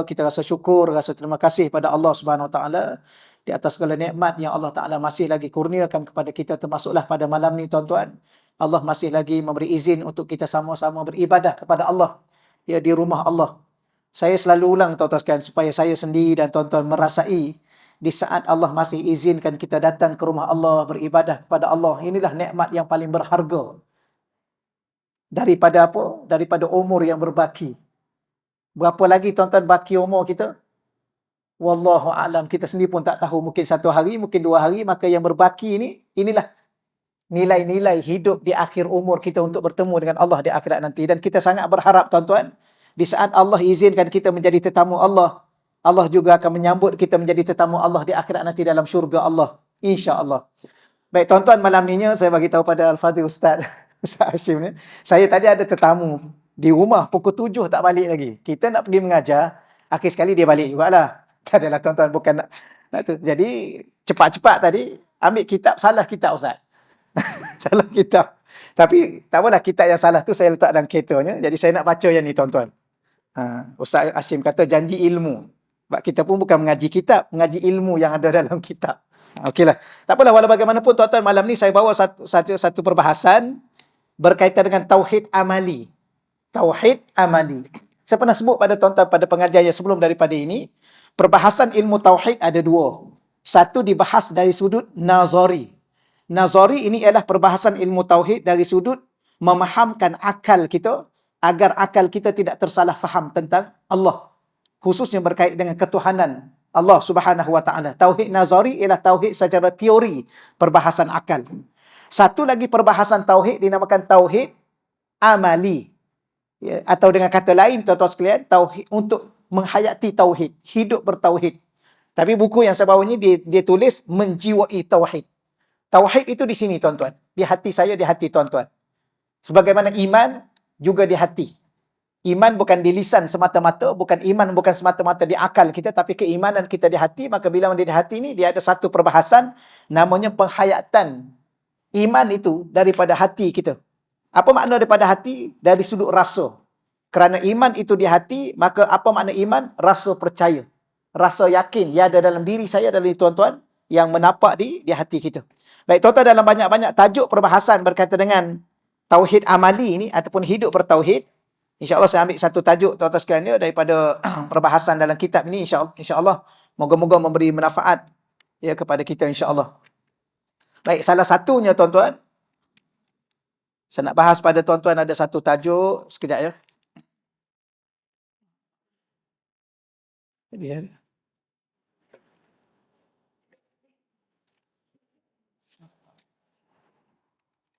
kita rasa syukur, rasa terima kasih pada Allah Subhanahu Wa Taala di atas segala nikmat yang Allah Taala masih lagi kurniakan kepada kita, termasuklah pada malam ni tuan-tuan. Allah masih lagi memberi izin untuk kita sama-sama beribadah kepada Allah ya di rumah Allah. Saya selalu ulang tuan-tuan sekalian supaya saya sendiri dan tuan-tuan merasai di saat Allah masih izinkan kita datang ke rumah Allah beribadah kepada Allah. Inilah nikmat yang paling berharga daripada apa? Daripada umur yang berbaki. Berapa lagi tuan-tuan baki umur kita? Wallahu a'lam, kita sendiri pun tak tahu, mungkin 1 hari, mungkin 2 hari, maka yang berbaki ini, inilah nilai-nilai hidup di akhir umur kita untuk bertemu dengan Allah di akhirat nanti. Dan kita sangat berharap tuan-tuan, di saat Allah izinkan kita menjadi tetamu Allah, Allah juga akan menyambut kita menjadi tetamu Allah di akhirat nanti dalam syurga Allah, insya-Allah. Baik tuan-tuan, malam ni saya bagi tahu pada Al-Fadhil Ustaz Ustaz Hashim ni, saya tadi ada tetamu di rumah pukul 7 tak balik lagi. Kita nak pergi mengajar, akhir sekali dia balik jugalah. Tak adalah tuan-tuan, bukan nak tu. Jadi cepat-cepat tadi ambil kitab, salah kitab Ustaz. Salah kitab. Tapi tak apalah, kitab yang salah tu saya letak dalam keretanya. Jadi saya nak baca yang ni tuan-tuan. Ustaz Hashim kata janji ilmu. Sebab kita pun bukan mengaji kitab, mengaji ilmu yang ada dalam kitab. Okeylah. Tak apalah, walau bagaimanapun tuan-tuan, malam ni saya bawa satu perbahasan berkaitan dengan tauhid amali. Tauhid amali. Saya pernah sebut pada tuan-tuan pada pengajian yang sebelum daripada ini, perbahasan ilmu tauhid ada 2. Satu dibahas dari sudut nazari. Nazari ini ialah perbahasan ilmu tauhid dari sudut memahamkan akal kita agar akal kita tidak tersalah faham tentang Allah, khususnya berkait dengan ketuhanan Allah Subhanahu Wa Taala. Tauhid nazari ialah tauhid secara teori, perbahasan akal. Satu lagi perbahasan tauhid dinamakan tauhid amali. Ya, atau dengan kata lain tuan-tuan sekalian, tauhid untuk menghayati tauhid, hidup bertauhid. Tapi buku yang saya bawa ni dia tulis menjiwai tauhid. Tauhid itu di sini tuan-tuan, di hati saya, di hati tuan-tuan. Sebagaimana iman juga di hati. Iman bukan di lisan semata-mata, bukan semata-mata di akal kita, tapi keimanan kita di hati. Maka bila dia di hati ni, dia ada satu perbahasan namanya penghayatan iman itu daripada hati kita. Apa makna daripada hati? Dari sudut rasa. Kerana iman itu di hati, maka apa makna iman? Rasa percaya. Rasa yakin yang ada dalam diri saya, dalam diri tuan-tuan, yang menapak di hati kita. Baik tuan-tuan, dalam banyak-banyak tajuk perbahasan berkaitan dengan tauhid amali ini, ataupun hidup bertauhid, insya-Allah saya ambil satu tajuk tuan-tuan sekalian dia daripada perbahasan dalam kitab ini, insya-Allah moga-moga memberi manfaat ya kepada kita, insya-Allah. Baik, salah satunya tuan-tuan, saya nak bahas pada tuan-tuan ada satu tajuk, sekejap ya.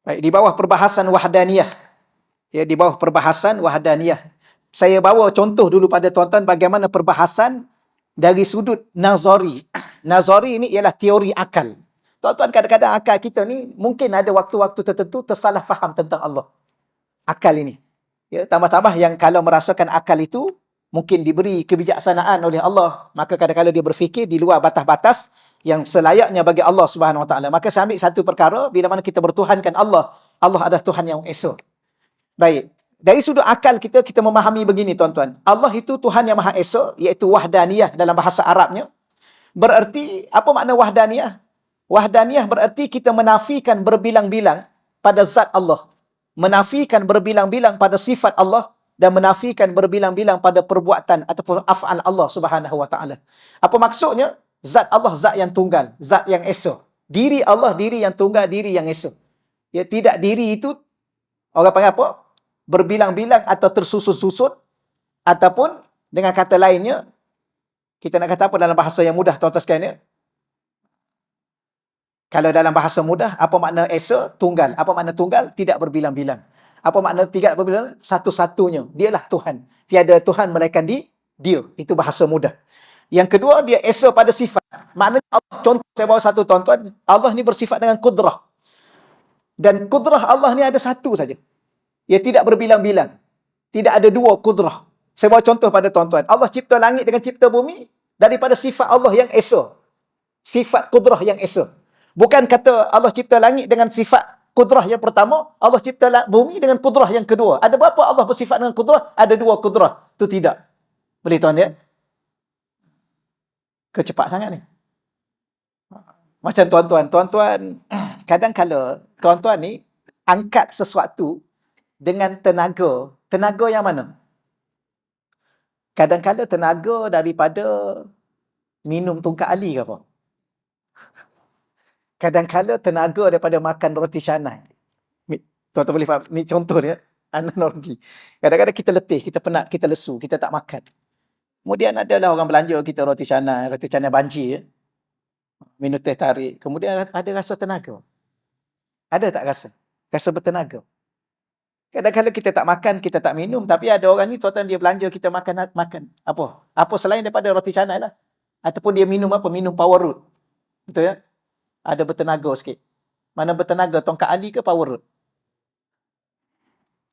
Baik, di bawah perbahasan wahdaniyah. Ya, di bawah perbahasan wahdaniyah. Saya bawa contoh dulu pada tuan-tuan bagaimana perbahasan dari sudut nazari. Nazari ini ialah teori akal. Tuan-tuan, kadang-kadang akal kita ni mungkin ada waktu-waktu tertentu tersalah faham tentang Allah. Akal ini. Ya, tambah-tambah yang kalau merasakan akal itu mungkin diberi kebijaksanaan oleh Allah, maka kadang-kadang dia berfikir di luar batas-batas yang selayaknya bagi Allah Subhanahu Wa Taala. Maka saya ambil satu perkara, bila mana kita bertuhankan Allah, Allah adalah Tuhan yang esa. Baik, dari sudut akal kita memahami begini tuan-tuan. Allah itu Tuhan yang Maha Esa, iaitu wahdaniyah dalam bahasa Arabnya. Berarti, apa makna wahdaniyah? Wahdaniyah berarti kita menafikan berbilang-bilang pada zat Allah. Menafikan berbilang-bilang pada sifat Allah dan menafikan berbilang-bilang pada perbuatan ataupun af'al Allah Subhanahu Wa Taala. Apa maksudnya? Zat Allah, zat yang tunggal, zat yang esa. Diri Allah, diri yang tunggal, diri yang esa. Ya, tidak diri itu, orang panggil apa? Berbilang-bilang atau tersusun-susun, ataupun dengan kata lainnya, kita nak kata apa dalam bahasa yang mudah tuan-tuan sekalian ya? Kalau dalam bahasa mudah, apa makna esa? Tunggal. Apa makna tunggal? Tidak berbilang-bilang. Apa makna tidak berbilang? Satu-satunya. Dialah Tuhan. Tiada Tuhan melainkan Dia. Itu bahasa mudah. Yang kedua, dia esa pada sifat. Maknanya Allah, contoh saya bawa satu tuan-tuan, Allah ni bersifat dengan kudrah. Dan kudrah Allah ni ada satu saja. Ia tidak berbilang-bilang. Tidak ada dua kudrah. Saya bawa contoh pada tuan-tuan. Allah cipta langit dengan cipta bumi daripada sifat Allah yang esa. Sifat kudrah yang esa. Bukan kata Allah cipta langit dengan sifat kudrah yang pertama, Allah cipta bumi dengan kudrah yang kedua. Ada berapa Allah bersifat dengan kudrah? Ada dua kudrah. Itu tidak. Boleh tuan ya? Kecepat sangat ni. Macam tuan-tuan, kadang-kala tuan-tuan ni angkat sesuatu dengan tenaga. Tenaga yang mana? Kadang-kala tenaga daripada minum tungkat ali ke apa? Kadang-kala tenaga daripada makan roti canai. Tuan-tuan boleh faham? Ni contoh dia, analogi. Kadang-kadang kita letih, kita penat, kita lesu, kita tak makan. Kemudian adalah orang belanja kita roti canai banji, ya. Minum teh tarik. Kemudian ada rasa tenaga. Ada tak rasa? Rasa bertenaga. Kadang-kadang kita tak makan, kita tak minum, tapi ada orang ni tuan-tuan dia belanja kita makan. Apa? Apa selain daripada roti canai lah. Ataupun dia minum apa? Minum power root. Betul ya? Ada bertenaga sikit. Mana bertenaga? Tongkat ali ke power root?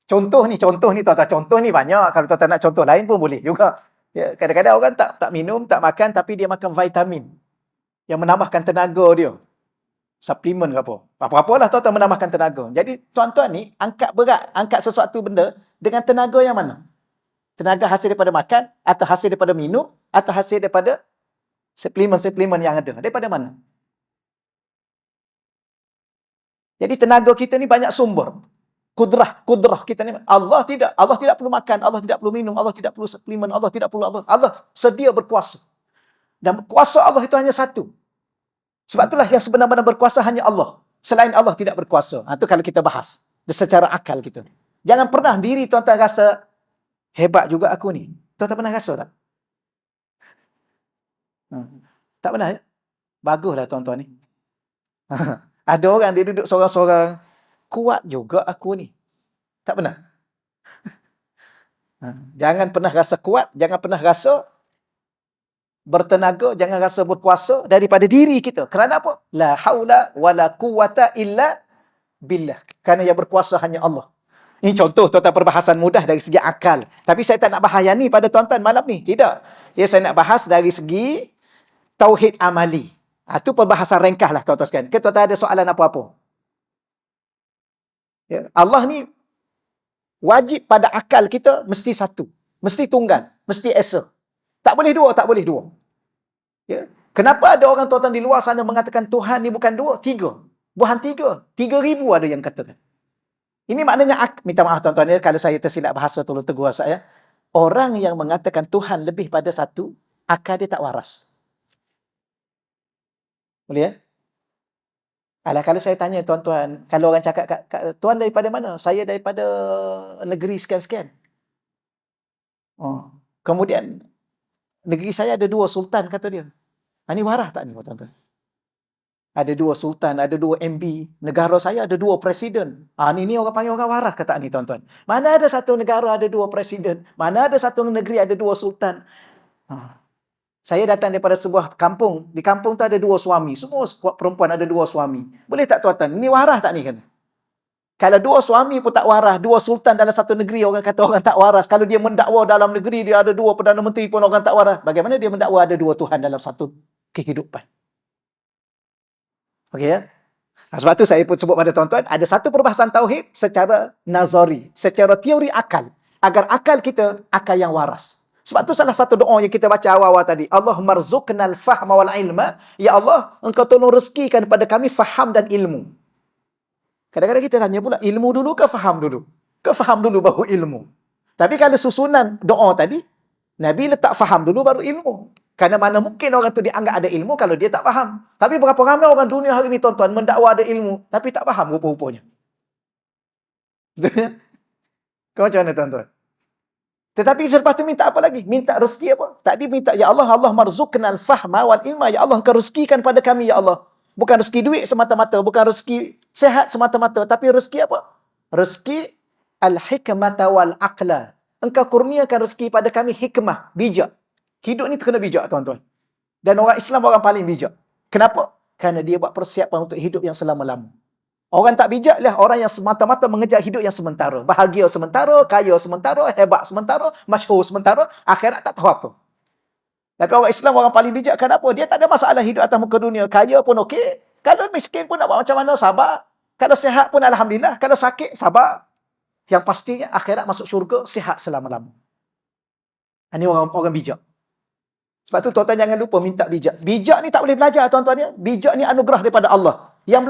Contoh ni tuan-tuan. Contoh ni banyak. Kalau tuan-tuan nak contoh lain pun boleh juga. Ya, kadang-kadang orang tak minum, tak makan, tapi dia makan vitamin yang menambahkan tenaga dia. Suplemen ke apa. Apa-apalah tuan-tuan menambahkan tenaga. Jadi tuan-tuan ni angkat berat, angkat sesuatu benda dengan tenaga yang mana? Tenaga hasil daripada makan, atau hasil daripada minum, atau hasil daripada suplemen yang ada. Daripada mana? Jadi tenaga kita ni banyak sumber. Kudrah kita ni. Allah tidak perlu makan, Allah tidak perlu minum, Allah tidak perlu suplemen, Allah tidak perlu Allah sedia berkuasa. Dan kuasa Allah itu hanya satu. Sebab itulah yang sebenar-benar berkuasa hanya Allah. Selain Allah tidak berkuasa. Itu kalau kita bahas secara akal kita. Jangan pernah diri tuan-tuan rasa hebat juga aku ni. Tuan-tuan pernah rasa tak? Tak pernah ya? Baguslah tuan-tuan ni. Ada orang dia duduk seorang-seorang, kuat juga aku ni. Tak pernah. Jangan pernah rasa kuat, jangan pernah rasa bertenaga, jangan rasa berkuasa daripada diri kita. Kerana apa? La haula wala quwata illa billah. Kerana yang berkuasa hanya Allah. Ini contoh tuan-tuan perbahasan mudah dari segi akal. Tapi saya tak nak bahas yang ni pada tuan-tuan malam ni. Tidak. Ya, saya nak bahas dari segi tauhid amali. Itu perbahasan ringkas lah tuan-tuan sekalian. Ke tuan-tuan ada soalan apa-apa? Ya, Allah ni wajib pada akal kita mesti satu. Mesti tunggal. Mesti esa. Tak boleh dua. Ya. Kenapa ada orang tuan-tuan di luar sana mengatakan Tuhan ni bukan dua, tiga. Bukan tiga. 3,000 ada yang katakan. Ini maknanya, minta maaf tuan-tuan ya, kalau saya tersilap bahasa tolong tegur saya. Orang yang mengatakan Tuhan lebih pada satu, akal dia tak waras. Boleh ya? Alah, kalau saya tanya tuan-tuan, kalau orang cakap, Tuan daripada mana? Saya daripada negeri sekian-sekian. Kemudian, negeri saya ada 2 sultan, kata dia. Ini waras tak ni, tuan-tuan? Ada 2 sultan, ada 2 MB. Negara saya ada 2 presiden. Ni orang panggil orang waras, kata ni, tuan-tuan. Mana ada satu negara ada 2 presiden? Mana ada satu negeri ada 2 sultan? Saya datang daripada sebuah kampung. Di kampung tu ada 2 suami. Semua perempuan ada 2 suami. Boleh tak, tuan-tuan? Ini waras tak ni kan? Kalau 2 suami pun tak waras, 2 sultan dalam satu negeri, orang kata orang tak waras. Kalau dia mendakwa dalam negeri, dia ada 2 Perdana Menteri pun orang tak waras. Bagaimana dia mendakwa ada 2 Tuhan dalam satu kehidupan? Okey ya? Sebab tu saya pun sebut pada tuan-tuan, ada satu perbahasan tauhid secara nazari, secara teori akal. Agar akal kita, akal yang waras. Sebab tu salah satu doa yang kita baca awal-awal tadi. Allahumma rzuqnal fahma wal ilma. Ya Allah, engkau tolong rezekikan kepada kami faham dan ilmu. Kadang-kadang kita tanya pula, ilmu dulu ke faham dulu? Ke faham dulu baru ilmu? Tapi kalau susunan doa tadi, Nabi letak faham dulu baru ilmu. Kerana mana mungkin orang tu dianggap ada ilmu kalau dia tak faham. Tapi berapa ramai orang dunia hari ni tuan-tuan mendakwa ada ilmu, tapi tak faham rupa-rupanya. Betul? Kau macam mana tuan-tuan? Tetapi selepas tu minta apa lagi? Minta rezeki apa? Tadi minta, Ya Allah, Allah marzuqnal fahma wal ilma. Ya Allah, engkau rezekikan pada kami, Ya Allah. Bukan rezeki duit semata-mata, bukan rezeki sehat semata-mata, tapi rezeki apa? Rezeki al-hikmata wal aqla. Engkau kurniakan rezeki pada kami hikmah, bijak. Hidup ni kena bijak, tuan-tuan. Dan orang Islam orang paling bijak. Kenapa? Kerana dia buat persiapan untuk hidup yang selama-lama. Orang tak bijak lah orang yang semata-mata mengejar hidup yang sementara. Bahagia sementara, kaya sementara, hebat sementara, masyhur sementara, akhirat tak tahu apa. Tapi orang Islam orang paling bijak. Kenapa? Dia tak ada masalah hidup atas muka dunia. Kaya pun okey. Kalau miskin pun nak buat macam mana, sabar. Kalau sihat pun alhamdulillah. Kalau sakit, sabar. Yang pastinya akhirat masuk syurga, sihat selama-lama. Ini orang bijak. Sebab tu tuan-tuan jangan lupa minta bijak. Bijak ni tak boleh belajar tuan-tuan ya. Bijak ni anugerah daripada Allah. Yang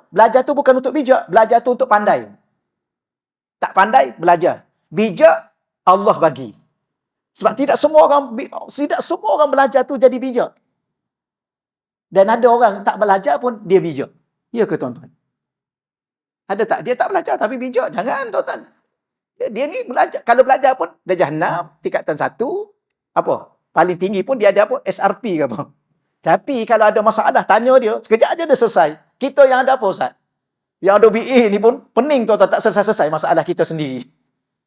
belajar tu bukan untuk bijak, belajar tu untuk pandai. Tak pandai, belajar. Bijak, Allah bagi. Sebab tidak semua orang belajar tu jadi bijak. Dan ada orang tak belajar pun dia bijak. Ya ke tuan-tuan? Ada tak? Dia tak belajar tapi bijak. Jangan tuan-tuan. Dia ni belajar. Kalau belajar pun darjah 6, tingkatan 1, apa? Paling tinggi pun dia ada apa? SRP ke apa? Tapi kalau ada masalah, tanya dia, sekejap aja dia selesai. Kita yang ada apa, Ustaz? Yang ada BA ni pun pening tuan-tuan, tak selesai-selesai masalah kita sendiri.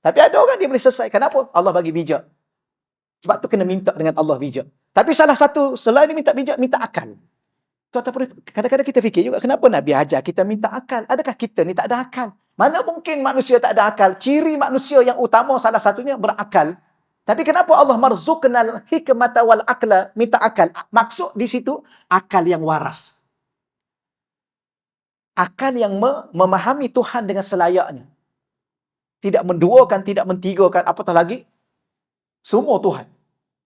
Tapi ada orang dia boleh selesai. Kenapa? Allah bagi bijak. Sebab tu kena minta dengan Allah bijak. Tapi salah satu, selain minta bijak, minta akal. Tuan-tuan, kadang-kadang kita fikir juga, kenapa Nabi ajar kita minta akal? Adakah kita ni tak ada akal? Mana mungkin manusia tak ada akal? Ciri manusia yang utama salah satunya berakal. Tapi kenapa Allah marzuqnal hikmata wal akla, minta akal? Maksud di situ, akal yang waras. Akal yang memahami Tuhan dengan selayaknya. Tidak menduakan, tidak mentigakan, apatah lagi, semua Tuhan.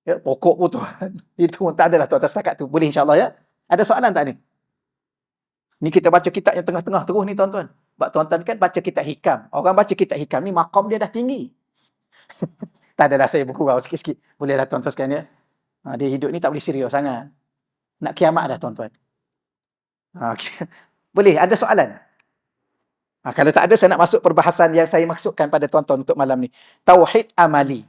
Ya, pokok pun Tuhan. Itu tak adalah tuan-tuan setakat tu. Boleh insyaAllah ya? Ada soalan tak ni? Ni kita baca kitab yang tengah-tengah terus ni tuan-tuan. Sebab tuan-tuan kan baca kitab hikam. Orang baca kitab hikam ni, maqam dia dah tinggi. Tak adalah saya bergurau sikit-sikit. Bolehlah tuan-tuan sekalian ya. Dia hidup ni tak boleh serius sangat. Nak kiamat dah tuan-tuan. Okay. Boleh, ada soalan? Kalau tak ada, saya nak masuk perbahasan yang saya maksudkan pada tuan-tuan untuk malam ni. Tauhid amali.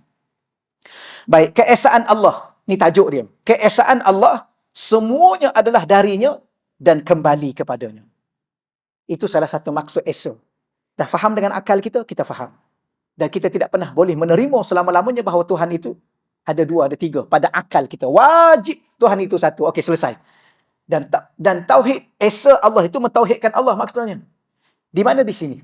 Baik, keesaan Allah. Ni tajuk dia. Keesaan Allah, semuanya adalah darinya dan kembali kepadanya. Itu salah satu maksud esa. Dah faham dengan akal kita, kita faham. Dan kita tidak pernah boleh menerima selama-lamanya bahawa Tuhan itu ada dua, ada tiga. Pada akal kita, wajib Tuhan itu satu. Okey, selesai. Dan tauhid, esa Allah itu mentauhidkan Allah maksudnya. Di mana di sini?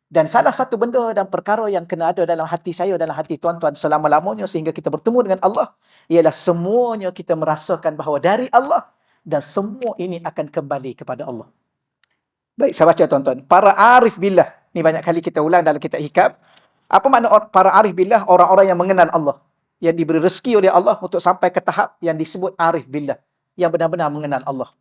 Dan salah satu benda dan perkara yang kena ada dalam hati saya, dalam hati tuan-tuan selama-lamanya sehingga kita bertemu dengan Allah, ialah semuanya kita merasakan bahawa dari Allah dan semua ini akan kembali kepada Allah. Baik, saya baca tuan-tuan. Para arif billah, ni banyak kali kita ulang dalam kitab hikam. Apa makna para arif billah? Orang-orang yang mengenal Allah, yang diberi rezeki oleh Allah untuk sampai ke tahap yang disebut arif billah, yang benar-benar mengenal Allah.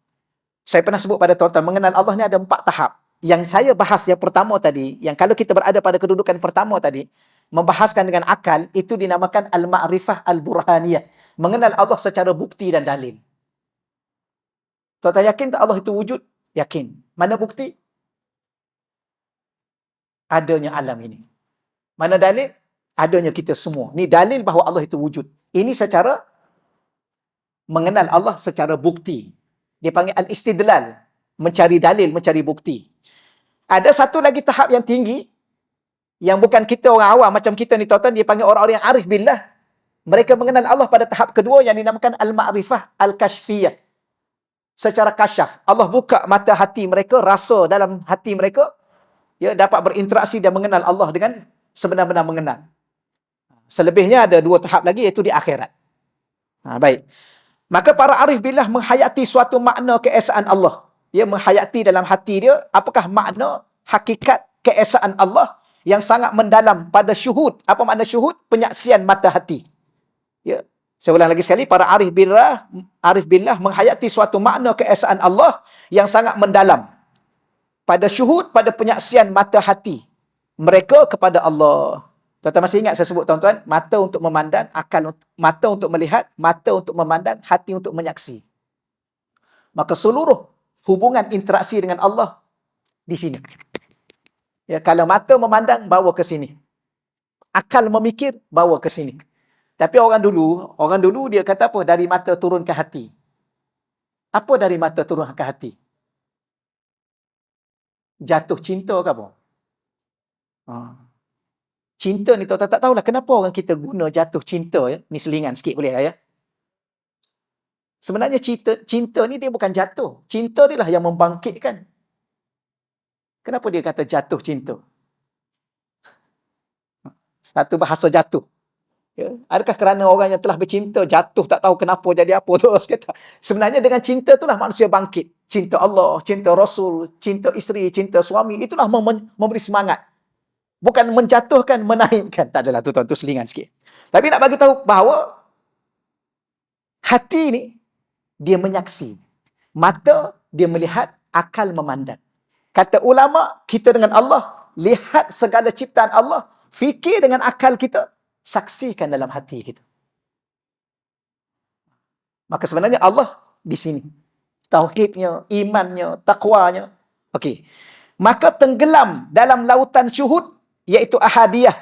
Saya pernah sebut pada tuan-tuan, mengenal Allah ni ada 4 tahap. Yang saya bahas yang pertama tadi, yang kalau kita berada pada kedudukan pertama tadi, membahaskan dengan akal, itu dinamakan al-ma'rifah al-burhaniyah. Mengenal Allah secara bukti dan dalil. Tuan-tuan yakin tak Allah itu wujud? Yakin. Mana bukti? Adanya alam ini. Mana dalil? Adanya kita semua. Ni dalil bahawa Allah itu wujud. Ini secara mengenal Allah secara bukti. Dia panggil al-istidlal. Mencari dalil, mencari bukti. Ada satu lagi tahap yang tinggi, yang bukan kita orang awam macam kita ni tuan-tuan, dia panggil orang-orang yang arif billah. Mereka mengenal Allah pada tahap kedua yang dinamakan al-ma'rifah al-kashfiyah. Secara kasyaf. Allah buka mata hati mereka, rasa dalam hati mereka, ya, dapat berinteraksi dan mengenal Allah dengan sebenar-benar mengenal. Selebihnya ada 2 tahap lagi, iaitu di akhirat. Baik. Maka para arif billah menghayati suatu makna keesaan Allah. Dia menghayati dalam hati dia, apakah makna hakikat keesaan Allah yang sangat mendalam pada syuhud. Apa makna syuhud? Penyaksian mata hati. Ya. Saya ulang lagi sekali, para arif billah menghayati suatu makna keesaan Allah yang sangat mendalam pada syuhud, pada penyaksian mata hati mereka kepada Allah. Tuan-tuan masih ingat saya sebut tuan-tuan, mata untuk memandang, mata untuk melihat, mata untuk memandang, hati untuk menyaksi. Maka seluruh hubungan interaksi dengan Allah di sini. Ya, kalau mata memandang, bawa ke sini. Akal memikir, bawa ke sini. Tapi orang dulu dia kata apa? Dari mata turun ke hati. Apa dari mata turun ke hati? Jatuh cinta ke apa? Cinta ni tuan-tuan tak tahulah kenapa orang kita guna jatuh cinta ya. Ni selingan sikit boleh lah ya. Sebenarnya cinta ni dia bukan jatuh. Cinta dia lah yang membangkitkan. Kenapa dia kata jatuh cinta? Satu bahasa jatuh. Ya. Adakah kerana orang yang telah bercinta jatuh tak tahu kenapa jadi apa tu? Sebenarnya dengan cinta itulah manusia bangkit. Cinta Allah, cinta Rasul, cinta isteri, cinta suami. Itulah memberi semangat. Bukan menjatuhkan, menaikkan. Tak adalah tu tuan, tu selingan sikit. Tapi nak bagi tahu bahawa Hati ni, dia menyaksi. Mata, dia melihat, akal memandang. Kata ulama, kita dengan Allah, lihat segala ciptaan Allah, fikir dengan akal kita, saksikan dalam hati kita. Maka sebenarnya Allah di sini. Tauhidnya, imannya, takwanya. Okey. Maka tenggelam dalam lautan syuhud, iaitu ahadiyah,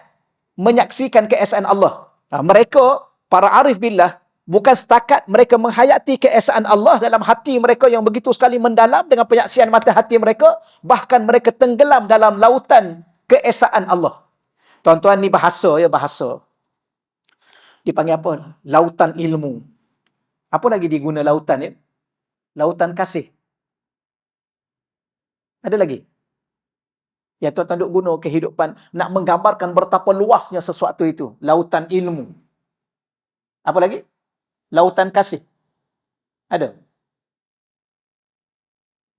menyaksikan keesaan Allah. Mereka, para arif billah, bukan setakat mereka menghayati keesaan Allah dalam hati mereka yang begitu sekali mendalam dengan penyaksian mata hati mereka, bahkan mereka tenggelam dalam lautan keesaan Allah. Tuan-tuan, ni bahasa ya, bahasa. Dipanggil apa? Lautan ilmu. Apa lagi diguna lautan ya? Lautan kasih. Ada lagi? Ya, tuan-tuan duk guna kehidupan, nak menggambarkan betapa luasnya sesuatu itu. Lautan ilmu. Apa lagi? Lautan kasih. Ada?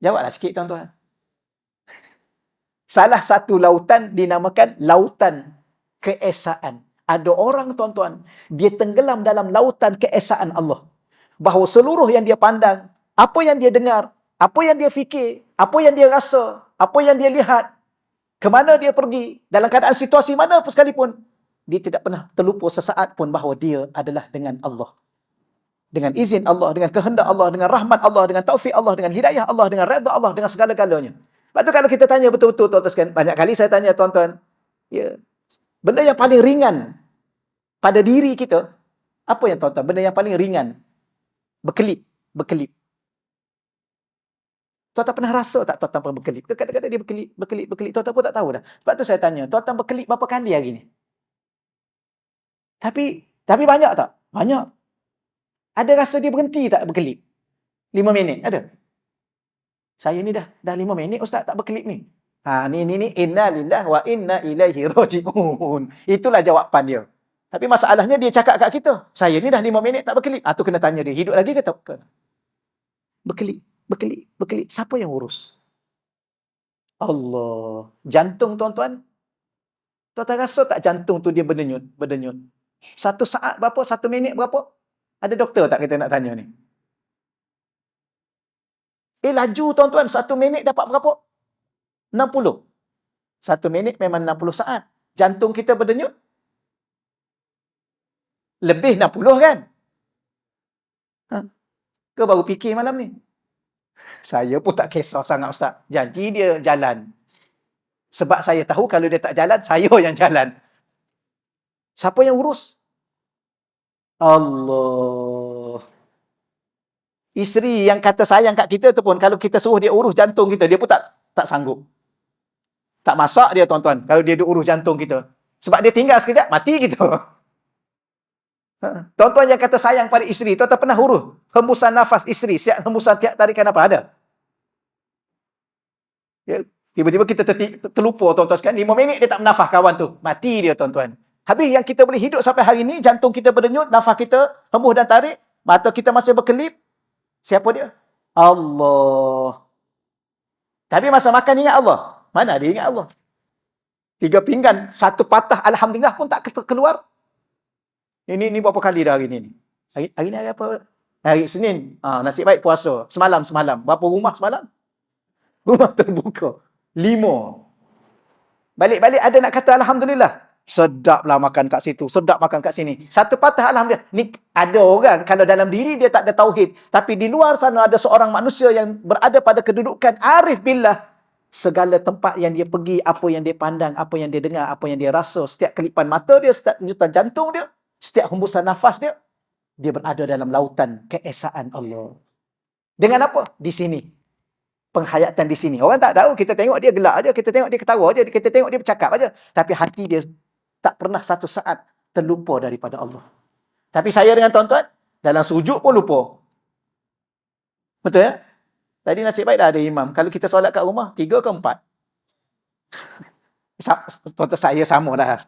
Jawablah sikit, tuan-tuan. Salah satu lautan dinamakan lautan keesaan. Ada orang, tuan-tuan, dia tenggelam dalam lautan keesaan Allah. Bahawa seluruh yang dia pandang, apa yang dia dengar, apa yang dia fikir, apa yang dia rasa, apa yang dia lihat, ke mana dia pergi, dalam keadaan situasi mana pun sekalipun, dia tidak pernah terlupa sesaat pun bahawa dia adalah dengan Allah. Dengan izin Allah, dengan kehendak Allah, dengan rahmat Allah, dengan taufik Allah, dengan hidayah Allah, dengan redha Allah, dengan segala-galanya. Lepas tu kalau kita tanya betul-betul, tuan-tuan sekalian, banyak kali saya tanya tuan-tuan, ya, benda yang paling ringan pada diri kita, apa yang tuan-tuan? Benda yang paling ringan. Berkelip. Berkelip. Tuan-tuan pernah rasa tak tuan-tuan pernah berkelip? Kadang-kadang dia berkelip. Tuan-tuan pun tak tahu dah. Sebab tu saya tanya, tuan-tuan berkelip berapa kali hari ni? Tapi banyak tak? Banyak. Ada rasa dia berhenti tak berkelip? 5 minit, ada? Saya ni dah 5 minit ustaz tak berkelip ni. Ni inna lillah wa inna ilaihi raji'un. Itulah jawapan dia. Tapi masalahnya dia cakap kat kita, saya ni dah 5 minit tak berkelip. Tu kena tanya dia, hidup lagi ke tak? Berkelip. Siapa yang urus? Allah. Jantung, tuan-tuan. Tuan-tuan rasa tak jantung tu dia berdenyut? Satu saat berapa? 1 minit berapa? Ada doktor tak kita nak tanya ni? Laju, tuan-tuan. 1 minit dapat berapa? 60. 1 minit memang 60 saat. Jantung kita berdenyut? Lebih 60 kan? Ke baru fikir malam ni? Saya pun tak kisah sangat, ustaz. Janji dia jalan. Sebab saya tahu kalau dia tak jalan, saya yang jalan. Siapa yang urus? Allah. Isteri yang kata sayang kat kita tu pun, kalau kita suruh dia urus jantung kita, dia pun tak sanggup. Tak masak dia, tuan-tuan, kalau dia urus jantung kita. Sebab dia tinggal sekejap, mati kita. Tuan-tuan yang kata sayang pada isteri, tuan-tuan pernah urus hembusan nafas isteri, siap hembusan tiap tarikan apa? Ada? Ya, tiba-tiba kita terlupa, tuan-tuan sekalian, 5 minit dia tak menafas kawan tu. Mati dia, tuan-tuan. Habis yang kita boleh hidup sampai hari ni, jantung kita berdenyut, nafas kita hembus dan tarik, mata kita masih berkelip. Siapa dia? Allah. Tapi masa makan ingat Allah? Mana dia ingat Allah? 3 pinggan, 1 patah alhamdulillah pun tak keluar. Ini berapa kali dah hari ni? Hari ni hari apa? Hari Senin. Nasib baik puasa. Semalam. Berapa rumah semalam? Rumah terbuka. 5. Balik-balik ada nak kata alhamdulillah. Sedaplah makan kat situ. Sedap makan kat sini. 1 patah alhamdulillah. Ni ada orang kalau dalam diri dia tak ada tauhid. Tapi di luar sana ada seorang manusia yang berada pada kedudukan arif billah. Segala tempat yang dia pergi, apa yang dia pandang, apa yang dia dengar, apa yang dia rasa, setiap kelipan mata dia, setiap denyutan jantung dia, setiap hembusan nafas dia, dia berada dalam lautan keesaan Allah. Dengan apa? Di sini. Penghayatan di sini. Orang tak tahu, kita tengok dia gelak aja, kita tengok dia ketawa aja, kita tengok dia bercakap aja. Tapi hati dia tak pernah satu saat terlupa daripada Allah. Tapi saya dengan tuan-tuan, dalam sujud pun lupa. Betul ya? Tadi nasib baik dah ada imam. Kalau kita solat kat rumah, 3 ke 4? Tuan-tuan saya sama dah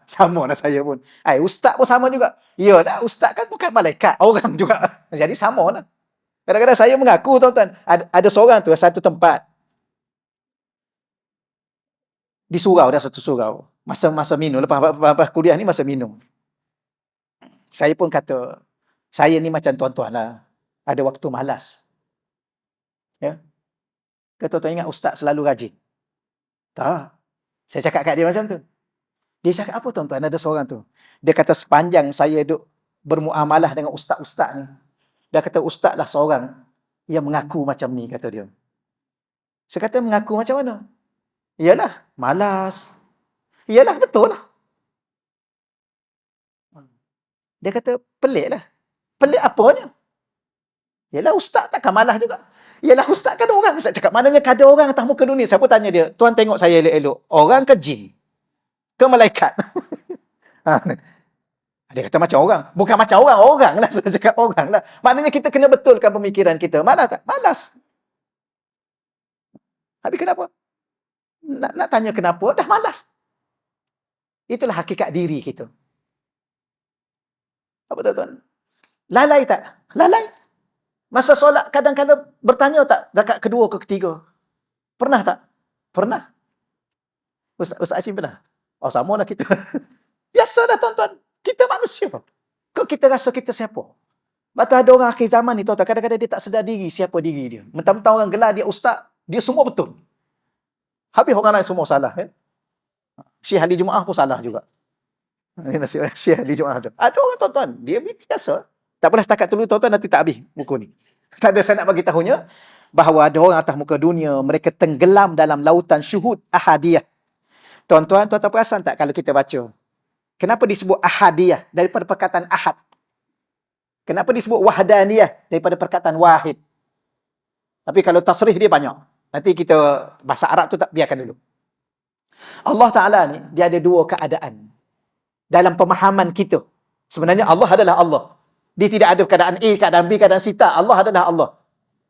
saya pun. Ustaz pun sama juga. Ya dah, ustaz kan bukan malaikat, orang juga. Jadi sama lah. Kadang-kadang saya mengaku, tuan-tuan, ada seorang tu, satu tempat. Di satu surau. Masa minum, lepas kuliah ni masa minum. Saya pun kata, saya ni macam tuan-tuan lah. ada waktu malas. Ya. Tuan-tuan ingat ustaz selalu rajin? Tak. Saya cakap kat dia macam tu. Dia cakap apa tuan-tuan? Ada seorang tu. Dia kata sepanjang saya duk bermuamalah dengan ustaz-ustaz ni, dia kata ustaz lah seorang yang mengaku macam ni, kata dia. Saya kata mengaku macam mana? Iyalah, malas. Iyalah, betul lah. Dia kata pelik lah. Pelik apanya? Yalah, ustaz takkan malas juga. Yalah, ustaz kan orang. Saya cakap, maknanya ada orang atas muka dunia. Saya pun tanya dia, tuan tengok saya elok-elok. Orang ke jin? Ke malaikat? Dia kata macam orang. Bukan macam orang. Orang lah. Saya cakap orang lah. Maknanya kita kena betulkan pemikiran kita. Malas tak? Malas. Habis kenapa? Nak tanya kenapa? Dah malas. Itulah hakikat diri kita. Apa tuan-tuan? Lalai tak? Lalai. Masa solat kadang-kadang bertanya tak? Rakaat kedua ke ketiga? Pernah tak? Pernah. Ustaz Hashim pernah? Oh, samalah kita. Biasalah tuan-tuan. Kita manusia. Kok kita rasa kita siapa? Lepas ada orang akhir zaman ni, tuan-tuan, kadang-kadang dia tak sedar diri siapa diri dia. Mentang-mentang orang gelar dia ustaz, dia semua betul. Habis orang lain semua salah. Syekh hari Jumaat pun salah juga. Ini nasib Syekh hari Jumaat tu. Ada orang tuan-tuan, dia biasa. Tak apalah setakat dulu tuan-tuan, nanti tak habis buku ni. Tak ada, saya nak bagi tahunya bahawa ada orang atas muka dunia, mereka tenggelam dalam lautan syuhud ahadiyah. Tuan-tuan perasan tak kalau kita baca? Kenapa disebut ahadiyah daripada perkataan ahad? Kenapa disebut wahdaniyah daripada perkataan wahid? Tapi kalau tasrih dia banyak. Nanti kita bahasa Arab tu tak biarkan dulu. Allah Ta'ala ni, dia ada dua keadaan. Dalam pemahaman kita. Sebenarnya Allah adalah Allah. Dia tidak ada keadaan A, keadaan B, keadaan C. Tak. Allah adalah Allah.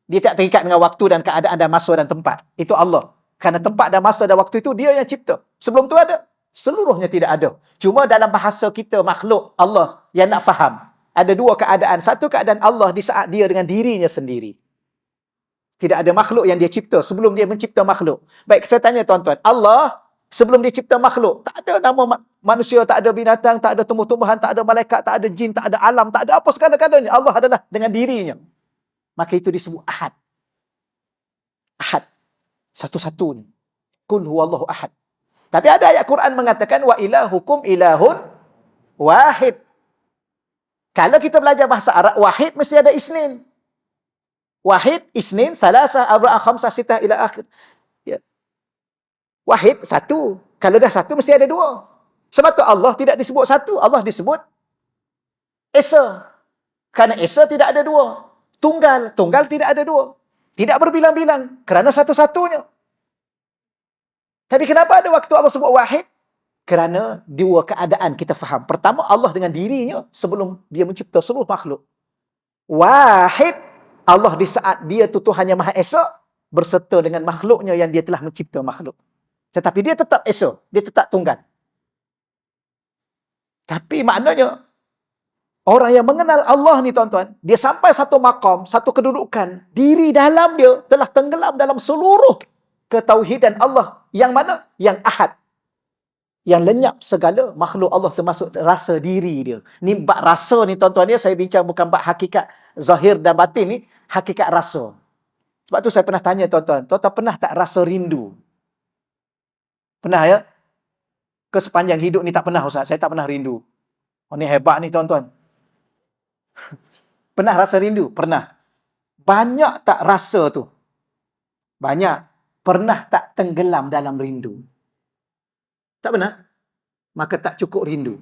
Dia tak terikat dengan waktu dan keadaan dan masa dan tempat. Itu Allah. Kerana tempat dan masa dan waktu itu, dia yang cipta. Sebelum tu ada. Seluruhnya tidak ada. Cuma dalam bahasa kita, makhluk Allah yang nak faham. Ada dua keadaan. Satu keadaan Allah di saat dia dengan dirinya sendiri. Tidak ada makhluk yang dia cipta sebelum dia mencipta makhluk. Baik, saya tanya tuan-tuan. Allah sebelum dia cipta makhluk, tak ada nama manusia, tak ada binatang, tak ada tumbuh-tumbuhan, tak ada malaikat, tak ada jin, tak ada alam, tak ada apa segala-galanya. Allah adalah dengan dirinya. Maka itu disebut ahad. Ahad. Satu-satunya. Qul huwallahu ahad. Tapi ada ayat Quran mengatakan wa ilahukum ilahun wahid. Kalau kita belajar bahasa Arab, wahid mesti ada isnin. Wahid, isnin, thalasah, arba'ah, khamsah, sitah, ila akhir. Ya. Wahid, satu. Kalau dah satu, mesti ada dua. Sebab tu Allah tidak disebut satu. Allah disebut Esa. Kerana Esa tidak ada dua. Tunggal. Tunggal tidak ada dua. Tidak berbilang-bilang. Kerana satu-satunya. Tapi kenapa ada waktu Allah sebut wahid? Kerana dua keadaan kita faham. Pertama, Allah dengan dirinya sebelum dia mencipta seluruh makhluk. Wahid, Allah di saat dia tu Tuhan yang Maha Esa berserta dengan makhluknya yang dia telah mencipta makhluk. Tetapi dia tetap Esa, dia tetap tunggal. Tapi maknanya orang yang mengenal Allah ni tuan-tuan, dia sampai satu maqam, satu kedudukan, diri dalam dia telah tenggelam dalam seluruh ketauhidan Allah. Yang mana? Yang ahad. Yang lenyap segala makhluk Allah termasuk rasa diri dia. Ni bab rasa ni tuan-tuan ya, saya bincang bukan bab hakikat zahir dan batin ni, hakikat rasa. Sebab tu saya pernah tanya tuan-tuan, tuan-tuan pernah tak rasa rindu? Pernah ya? Ke sepanjang hidup ni tak pernah Ustaz, saya tak pernah rindu. Oh ni hebat ni tuan-tuan. Pernah rasa rindu? Pernah. Banyak tak rasa tu? Banyak. Pernah tak tenggelam dalam rindu? Tak pernah. Maka tak cukup rindu.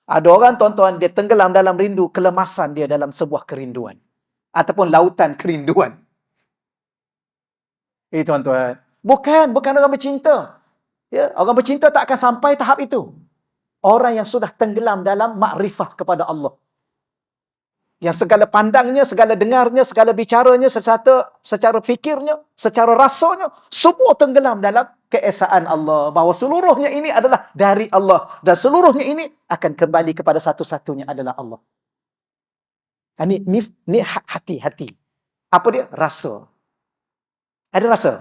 Ada orang tuan-tuan, dia tenggelam dalam rindu, kelemasan dia dalam sebuah kerinduan. Ataupun lautan kerinduan. Tuan-tuan. Bukan orang bercinta. Ya, orang bercinta tak akan sampai tahap itu. Orang yang sudah tenggelam dalam makrifah kepada Allah. Yang segala pandangnya, segala dengarnya, segala bicaranya, secara fikirnya, secara rasanya, semua tenggelam dalam keesaan Allah. Bahawa seluruhnya ini adalah dari Allah. Dan seluruhnya ini akan kembali kepada satu-satunya adalah Allah. Ini hati. Apa dia? Rasa. Ada rasa?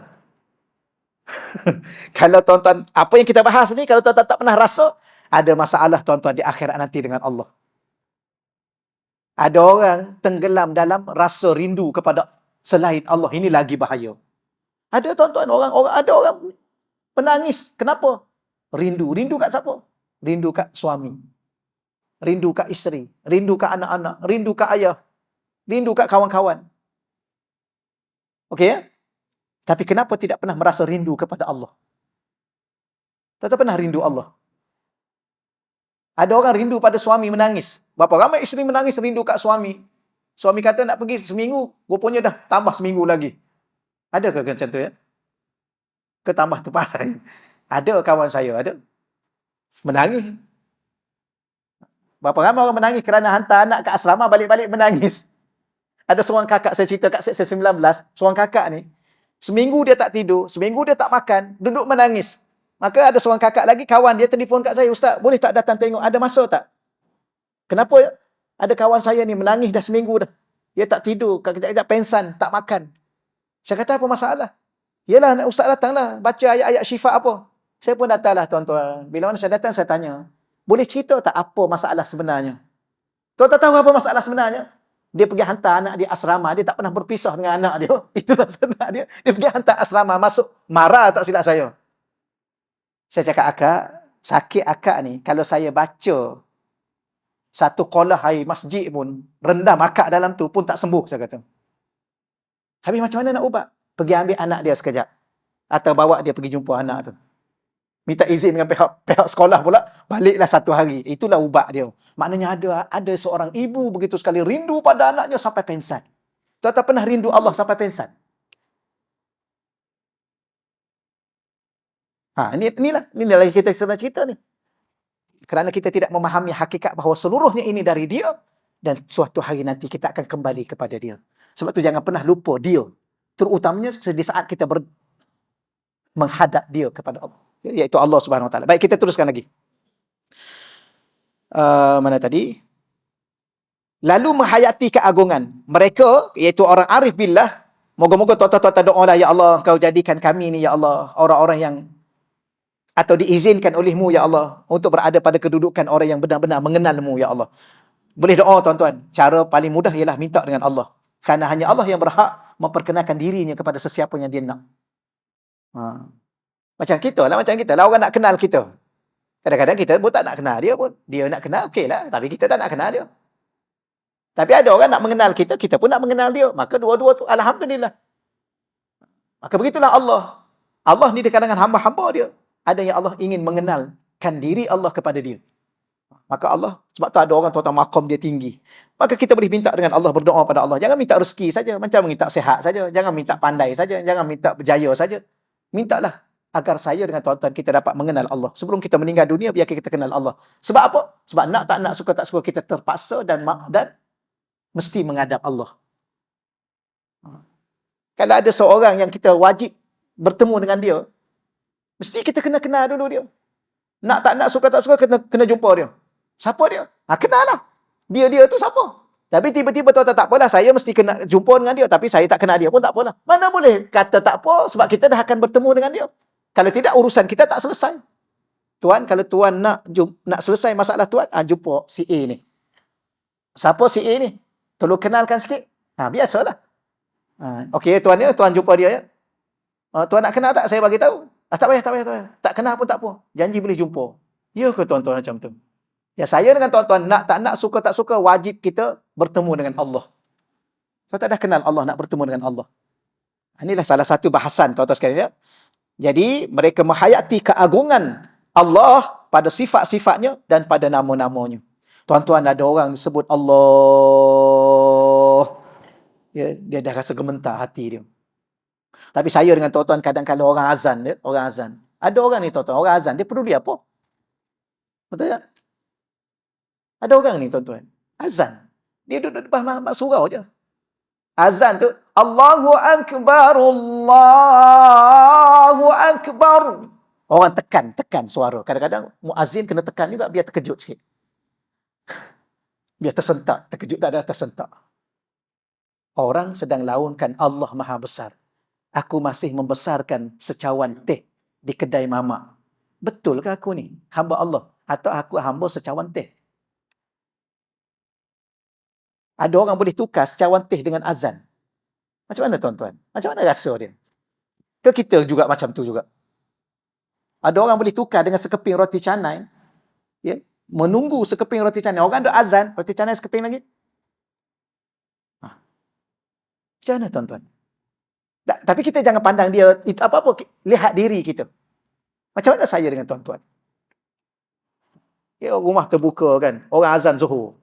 Kalau tuan-tuan, apa yang kita bahas ni, kalau tuan-tuan tak pernah rasa, ada masalah tuan-tuan di akhirat nanti dengan Allah. Ada orang tenggelam dalam rasa rindu kepada selain Allah. Ini lagi bahaya. Ada tuan-tuan, ada orang menangis. Kenapa? Rindu. Rindu kat siapa? Rindu kat suami. Rindu kat isteri. Rindu kat anak-anak. Rindu kat ayah. Rindu kat kawan-kawan. Okey ya? Tapi kenapa tidak pernah merasa rindu kepada Allah? Tak pernah rindu Allah. Ada orang rindu pada suami menangis. Berapa ramai isteri menangis rindu kat suami. Suami kata nak pergi seminggu, rupanya dah tambah seminggu lagi. Adakah macam tu ya? Ke tambah terparai? Ada kawan saya, ada. Menangis. Berapa ramai orang menangis kerana hantar anak ke asrama, balik-balik menangis. Ada seorang kakak, saya cerita kat seksyen 19, seorang kakak ni, seminggu dia tak tidur, seminggu dia tak makan, duduk menangis. Maka ada seorang kakak lagi, kawan dia telefon kat saya, "Ustaz, boleh tak datang tengok? Ada masa tak?" "Kenapa ya?" "Ada kawan saya ni menangis dah seminggu dah. Dia tak tidur, kejap-kejap pensan, tak makan." Saya kata, "Apa masalah?" "Yelah, nak ustaz datanglah, baca ayat-ayat syifa apa." Saya pun datanglah tuan-tuan. Bila mana saya datang, saya tanya, "Boleh cerita tak apa masalah sebenarnya?" Tuan tak tahu apa masalah sebenarnya? Dia pergi hantar anak dia asrama, dia tak pernah berpisah dengan anak dia. Itulah sebenarnya dia. Dia pergi hantar asrama, masuk, marah tak silap saya. Saya cakap, "Akak, sakit akak ni, kalau saya baca satu qolah air masjid pun, rendam akak dalam tu pun tak sembuh," saya kata. "Habis macam mana nak ubat?" "Pergi ambil anak dia sekejap. Atau bawa dia pergi jumpa anak tu. Minta izin dengan pihak sekolah pula, baliklah satu hari." Itulah ubat dia. Maknanya ada seorang ibu begitu sekali rindu pada anaknya sampai pensan. Tak pernah rindu Allah sampai pensan. Inilah lagi kita sedang cerita ni. Kerana kita tidak memahami hakikat bahawa seluruhnya ini dari dia, dan suatu hari nanti kita akan kembali kepada dia. Sebab tu jangan pernah lupa dia. Terutamanya di saat kita menghadap dia kepada Allah. Iaitu Allah Subhanahu Wa Taala. Baik, kita teruskan lagi. Mana tadi? Lalu menghayati keagungan mereka, iaitu orang arif billah. Moga-moga tuan-tuan doalah, ya Allah, kau jadikan kami ni, ya Allah, orang-orang yang atau diizinkan olehmu, ya Allah, untuk berada pada kedudukan orang yang benar-benar mengenalmu, ya Allah. Boleh doa tuan-tuan. Cara paling mudah ialah minta dengan Allah. Kerana hanya Allah yang berhak memperkenalkan dirinya kepada sesiapa yang dia nak. Macam kita lah, orang nak kenal kita. Kadang-kadang kita pun tak nak kenal dia pun. Dia nak kenal, okey lah. Tapi kita tak nak kenal dia. Tapi ada orang nak mengenal kita, kita pun nak mengenal dia. Maka dua-dua tu, alhamdulillah. Maka begitulah Allah. Allah ni di kalangan hamba-hamba dia, ada yang Allah ingin mengenalkan diri Allah kepada dia. Maka Allah, sebab tu ada orang tuan-tuan maqam dia tinggi. Maka kita boleh minta dengan Allah, berdoa pada Allah. Jangan minta rezeki saja, macam minta sihat saja. Jangan minta pandai saja, jangan minta berjaya saja. Mintalah agar saya dengan tuan-tuan kita dapat mengenal Allah. Sebelum kita meninggal dunia, biar kita kenal Allah. Sebab apa? Sebab nak tak nak, suka tak suka, kita terpaksa dan mesti menghadap Allah. Kalau ada seorang yang kita wajib bertemu dengan dia, mesti kita kena kenal dulu dia. Nak tak nak, suka tak suka, kena jumpa dia. Siapa dia? Kenal lah. Dia tu siapa? Tapi tiba-tiba tuan-tuan, tak apalah, saya mesti kena jumpa dengan dia, tapi saya tak kenal dia pun tak apalah. Mana boleh kata tak apa, sebab kita dah akan bertemu dengan dia. Kalau tidak, urusan kita tak selesai. Tuan, kalau tuan nak selesai masalah tuan, jumpa si A ni. Siapa si A ni? Tolong kenalkan sikit. Biasalah. Okey, tuan ya, tuan jumpa dia ya. Tuan nak kenal tak? Saya bagi tahu. Tak payah. Tak kenal pun tak apa. Janji boleh jumpa. Ya ke tuan-tuan macam tu? Ya, saya dengan tuan-tuan, nak tak nak, suka tak suka, wajib kita bertemu dengan Allah. Tuan-tuan dah kenal Allah, nak bertemu dengan Allah. Inilah salah satu bahasan tuan-tuan sekalian ya. Jadi, mereka menghayati keagungan Allah pada sifat-sifatnya dan pada nama-namanya. Tuan-tuan, ada orang sebut Allah, ya, dia dah rasa gementar hati dia. Tapi saya dengan tuan-tuan, kadang-kadang orang azan. Ada orang ni tuan-tuan, orang azan, dia peduli apa? Betul tak? Ada orang ni tuan-tuan, azan. Dia duduk depan surau je. Azan tu, Allahu Akbar, Allahu Akbar. Orang tekan suara. Kadang-kadang muazzin kena tekan juga biar terkejut sikit. Biar tersentak. Terkejut tak ada, tersentak. Orang sedang launkan Allah Maha Besar. Aku masih membesarkan secawan teh di kedai mamak. Betul ke aku ni hamba Allah? Atau aku hamba secawan teh? Ada orang boleh tukar secawantih dengan azan. Macam mana tuan-tuan? Macam mana rasa dia? Ke kita juga macam tu juga? Ada orang boleh tukar dengan sekeping roti canai, ya, menunggu sekeping roti canai. Orang ada azan, roti canai sekeping lagi. Macam mana tuan-tuan? Tapi kita jangan pandang dia itu apa-apa, lihat diri kita. Macam mana saya dengan tuan-tuan? Ya, rumah terbuka kan, orang azan Zuhur.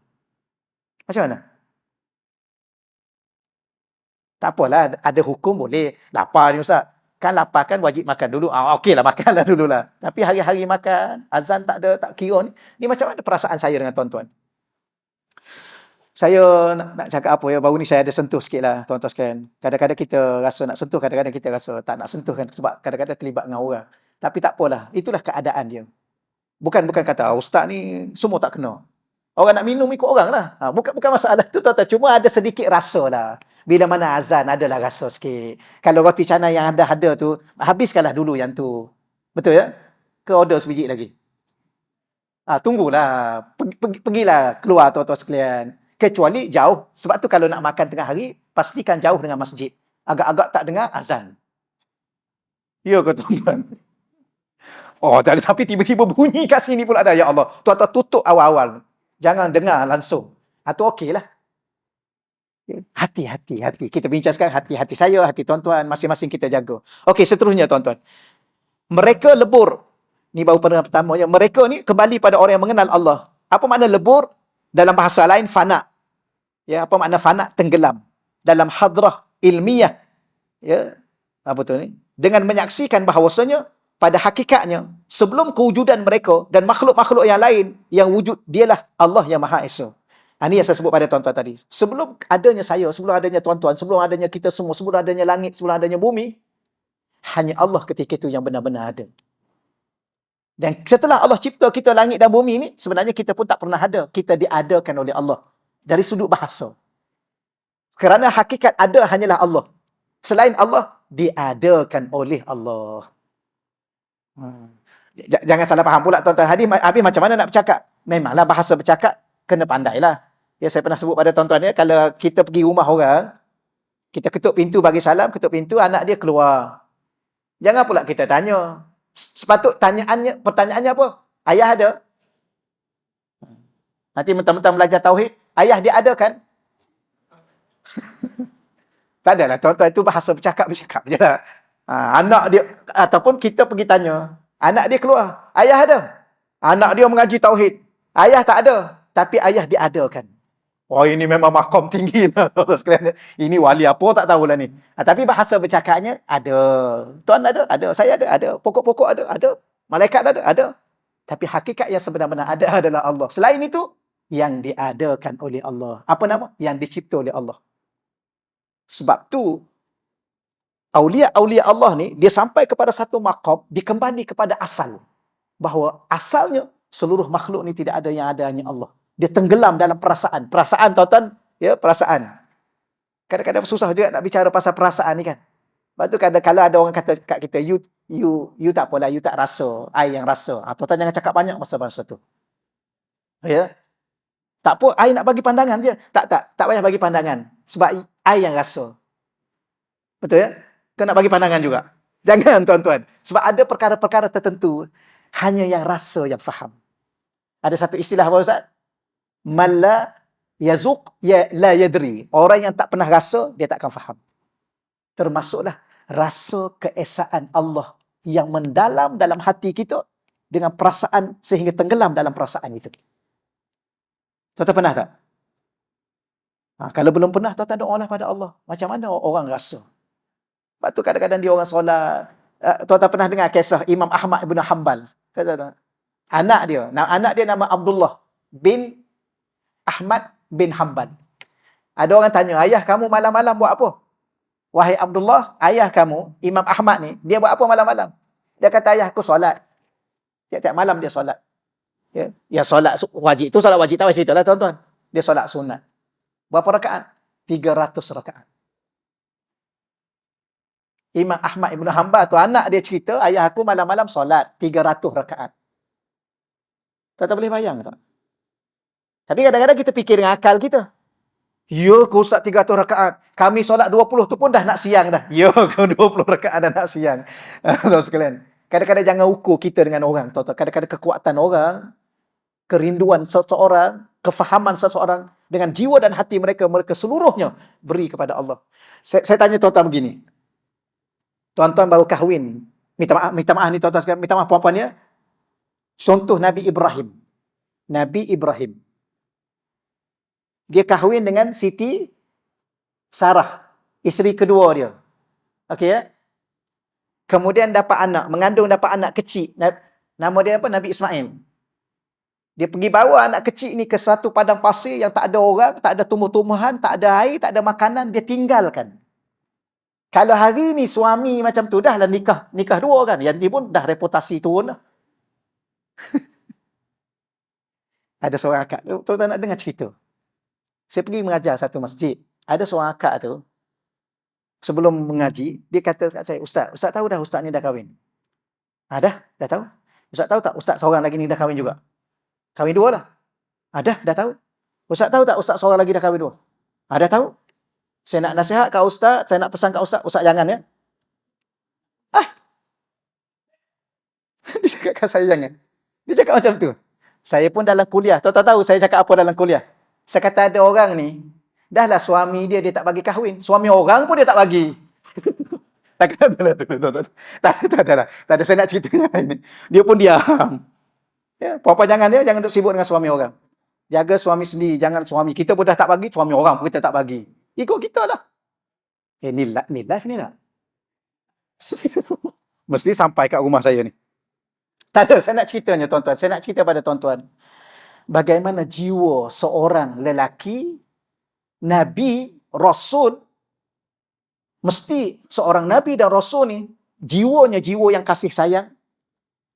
Macam mana? Tak apalah, ada hukum boleh. Lapar ni Ustaz. Kan lapar kan wajib makan dulu. Okeylah, makanlah dululah. Tapi hari-hari makan, azan tak ada, tak kira ni. Ni macam mana perasaan saya dengan tuan-tuan? Saya nak cakap apa ya, baru ni saya ada sentuh sikit lah, tuan-tuan sekalian. Kadang-kadang kita rasa nak sentuh, kadang-kadang kita rasa tak nak sentuh kan, sebab kadang-kadang terlibat dengan orang. Tapi tak apalah, itulah keadaan dia. Bukan kata, ustaz ni semua tak kena. Orang nak minum ikut orang lah. Bukan masalah tu, tuan-tuan. Cuma ada sedikit rasa lah. Bila mana azan, adalah rasa sikit. Kalau roti canai yang ada tu, habiskanlah dulu yang tu. Betul ya? Ke order sebiji lagi? Tunggulah. Pergilah keluar, tuan-tuan sekalian. Kecuali jauh. Sebab tu kalau nak makan tengah hari, pastikan jauh dengan masjid. Agak-agak tak dengar azan. Ya ke tuan-tuan? Tapi tiba-tiba bunyi kat sini pula dah. Ya Allah. Tuan-tuan tutup awal-awal. Jangan dengar langsung. Atau okeylah. Hati-hati. Kita bincang sekarang hati-hati saya, hati tuan-tuan. Masing-masing kita jaga. Okey, seterusnya tuan-tuan. Mereka lebur. Ni baru pendengar pertama. Mereka ni kembali pada orang yang mengenal Allah. Apa makna lebur? Dalam bahasa lain, fana. Ya, apa makna fana? Tenggelam. Dalam hadrah ilmiah. Ya, apa tu ni? Dengan menyaksikan bahawasanya pada hakikatnya, sebelum kewujudan mereka dan makhluk-makhluk yang lain, yang wujud dialah Allah yang Maha Esa. Ini yang saya sebut pada tuan-tuan tadi. Sebelum adanya saya, sebelum adanya tuan-tuan, sebelum adanya kita semua, sebelum adanya langit, sebelum adanya bumi, hanya Allah ketika itu yang benar-benar ada. Dan setelah Allah cipta kita langit dan bumi ini, sebenarnya kita pun tak pernah ada. Kita diadakan oleh Allah. Dari sudut bahasa. Kerana hakikat ada hanyalah Allah. Selain Allah, diadakan oleh Allah. Jangan salah faham pula tuan-tuan. Habis macam mana nak bercakap? Memanglah bahasa bercakap kena pandailah. Ya, saya pernah sebut pada tuan-tuan ya, kalau kita pergi rumah orang, kita ketuk pintu bagi salam, ketuk pintu, anak dia keluar. Jangan pula kita tanya. Sepatut pertanyaannya apa? Ayah ada? Nanti mentang-mentang belajar tauhid, ayah dia ada kan? Tak adalah tuan-tuan, itu bahasa bercakap je lah. Anak dia, ataupun kita pergi tanya, anak dia keluar, ayah ada? Anak dia mengaji tauhid, ayah tak ada, tapi ayah diadakan. Ini memang makom tinggi lah. Ini wali apa tak tahulah ni. Tapi bahasa bercakapnya ada. Tuan ada, saya ada. Pokok-pokok ada. Malaikat ada. Tapi hakikat yang sebenar-benar ada adalah Allah. Selain itu, yang diadakan oleh Allah. Apa nama? Yang dicipta oleh Allah. Sebab tu, aulia-aulia Allah ni, dia sampai kepada satu maqam, dikembali kepada asal. Bahawa asalnya, seluruh makhluk ni tidak ada yang ada hanya Allah. Dia tenggelam dalam perasaan. Perasaan, tuan-tuan, ya, perasaan. Kadang-kadang susah juga nak bicara pasal perasaan ni kan. Sebab tu kalau ada orang kata kat kita, you tak apalah, you tak rasa, I yang rasa. Tuan-tuan jangan cakap banyak masa-masa tu. Ya. Tak apa, I nak bagi pandangan je. Tak payah bagi pandangan. Sebab I yang rasa. Betul ya? Kau nak bagi pandangan juga. Jangan tuan-tuan. Sebab ada perkara-perkara tertentu, hanya yang rasa yang faham. Ada satu istilah apa Ustaz? Man la yazuq la yadri. Orang yang tak pernah rasa, dia tak akan faham. Termasuklah rasa keesaan Allah yang mendalam dalam hati kita dengan perasaan sehingga tenggelam dalam perasaan itu. Tuan-tuan pernah tak? Kalau belum pernah, tuan-tuan doalah pada Allah. Macam mana orang rasa? Sebab tu kadang-kadang dia orang solat. Tuan-tuan pernah dengar kisah Imam Ahmad ibn Hanbal? Anak dia nama Abdullah bin Ahmad bin Hanbal. Ada orang tanya, ayah kamu malam-malam buat apa? Wahai Abdullah, ayah kamu, Imam Ahmad ni, dia buat apa malam-malam? Dia kata, ayah aku solat. Tiap-tiap malam dia solat. Ya solat wajib. Itu solat wajib, tak cerita lah tuan-tuan. Dia solat sunat. Berapa rakaat? 300 rakaat. Imam Ahmad ibn Hanbal tu, anak dia cerita, ayah aku malam-malam solat 300 rakaat. Tuan-tuan boleh bayang tak? Tapi kadang-kadang kita fikir dengan akal kita. Ya ke Ustaz 300 rakaat. Kami solat 20 tu pun dah nak siang dah. Ya ke 20 rakaat dah nak siang. Tuan sekalian. Kadang-kadang jangan ukur kita dengan orang, tuan-tuan. Kadang-kadang kekuatan orang, kerinduan seseorang, kefahaman seseorang dengan jiwa dan hati mereka, mereka seluruhnya beri kepada Allah. Saya tanya tuan-tuan begini. Tuan-tuan baru kahwin. Minta maaf ni tuan-tuan sekalian. Minta maaf puan-puan ya. Contoh Nabi Ibrahim. Nabi Ibrahim. Dia kahwin dengan Siti Sarah, isteri kedua dia. Okey ya? Kemudian dapat anak, mengandung dapat anak kecil. Nama dia apa? Nabi Ismail. Dia pergi bawa anak kecil ni ke satu padang pasir yang tak ada orang, tak ada tumbuh-tumbuhan, tak ada air, tak ada makanan, dia tinggalkan. Kalau hari ni suami macam tu, dah lah nikah dua kan. Yang ni pun dah reputasi turun dah. Ada seorang akak, tuan-tuan nak dengar cerita. Saya pergi mengajar satu masjid. Ada seorang akak tu, sebelum mengaji, dia kata kat saya, Ustaz tahu dah Ustaz ni dah kahwin? Dah tahu. Ustaz tahu tak Ustaz seorang lagi ni dah kahwin juga? Kahwin dua lah. Dah tahu. Ustaz tahu tak Ustaz seorang lagi dah kahwin dua? Dah tahu. Saya nak nasihat kat Ustaz, saya nak pesan kat Ustaz jangan ya. Dia cakap kat saya jangan. Dia cakap macam tu. Saya pun dalam kuliah, tuan-tuan tahu saya cakap apa dalam kuliah? Saya kata ada orang ni, dahlah suami dia tak bagi kahwin. Suami orang pun dia tak bagi. Tak ada, saya nak cerita yang lain. Dia pun diam. Ya, puan-puan jangan duk sibuk dengan suami orang. Jaga suami sendiri, jangan suami kita pun dah tak bagi, suami orang pun kita tak bagi. Ikut kita lah. Ni live ni tak? Mesti sampai kat rumah saya ni. Tak ada, saya nak ceritanya tuan-tuan. Saya nak cerita pada tuan-tuan. Bagaimana jiwa seorang lelaki, Nabi, Rasul, mesti seorang Nabi dan Rasul ni, jiwanya jiwa yang kasih sayang.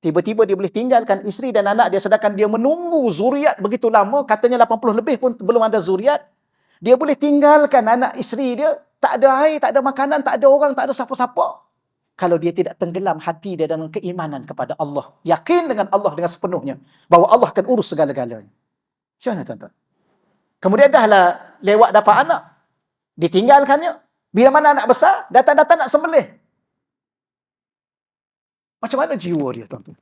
Tiba-tiba dia boleh tinggalkan isteri dan anak dia, sedangkan dia menunggu zuriat begitu lama, katanya 80 lebih pun belum ada zuriat. Dia boleh tinggalkan anak isteri dia, tak ada air, tak ada makanan, tak ada orang, tak ada siapa-siapa. Kalau dia tidak tenggelam hati dia dalam keimanan kepada Allah. Yakin dengan Allah dengan sepenuhnya. Bahawa Allah akan urus segala-galanya. Macam mana tuan-tuan? Kemudian dahlah lewat dapat anak. Ditinggalkannya. Bila mana anak besar, datang-datang nak sembelih. Macam mana jiwa dia tuan-tuan?